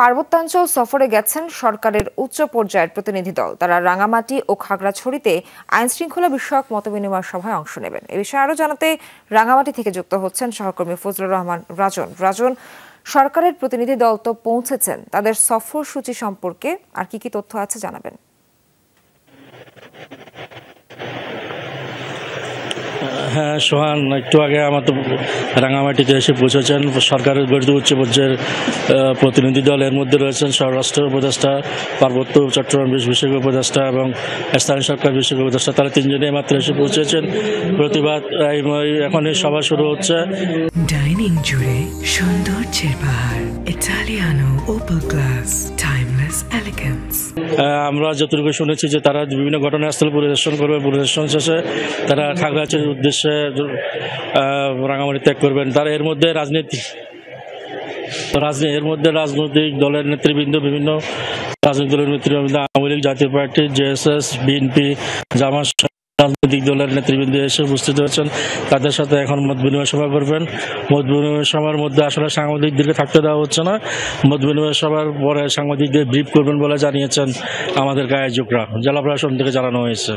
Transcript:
পার্বত্যাঞ্চল সফরে গেছেন সরকারের উচ্চ পর্যায়ের প্রতিনিধি দল। তারা রাঙামাটি ও খাগড়াছড়িতে আইনশৃঙ্খলা বিষয়ক মতবিনিময় সভায় অংশ নেবেন। এ বিষয়ে আরও জানাতে রাঙামাটি থেকে যুক্ত হচ্ছেন সহকর্মী ফজলুর রহমান রাজন। সরকারের প্রতিনিধি দল তো পৌঁছেছেন, তাদের সফর সূচি সম্পর্কে আর কি তথ্য আছে জানাবেন। হ্যাঁ সোহান, একটু আগে আমাদের রাঙামাটিতে এসে পৌঁছেছেন সরকারের গঠিত উচ্চ পর্যায়ের প্রতিনিধি দল। এর মধ্যে রয়েছেন স্বরাষ্ট্র উপদেষ্টা, পার্বত্য চট্টগ্রাম বিষয়ক উপদেষ্টা এবং স্থানীয় সরকার বিষয়ক উপদেষ্টা। তারা তিনজনেই মাত্র এসে পৌঁছেছেন। প্রতিবাদ এখন সভা শুরু হচ্ছে। ডাইনিং জুড়ে সৌন্দর্যের পাহাড়, Italiano Opel glass, timeless elegance. আমরা যতটুকু শুনেছি যে তারা বিভিন্ন ঘটনাস্থল পরিদর্শন করবে। পরিদর্শন শেষে তারা খাগড়াছড়ির উদ্দেশ্যে রাঙামাটি ত্যাগ করবেন। তারা এর মধ্যে রাজনৈতিক দলের নেতৃবৃন্দ, বিভিন্ন রাজনৈতিক দলের নেতৃবৃন্দ, আওয়ামী লীগ, জাতীয় পার্টি, জেএসএস, বিএনপি, জামাত রাজনৈতিক দলের নেতৃবৃন্দ এসে উপস্থিত হয়েছেন। তাদের সাথে এখন মত বিনিময় সভা করবেন। মত বিনিময় সভার মধ্যে আসলে সাংবাদিকদেরকে থাকতে দেওয়া হচ্ছে না। মত বিনিময় সভার পরে সাংবাদিকদের ব্রিফ করবেন বলে জানিয়েছেন আমাদের আয়োজকরা, জেলা প্রশাসন থেকে জানানো হয়েছে।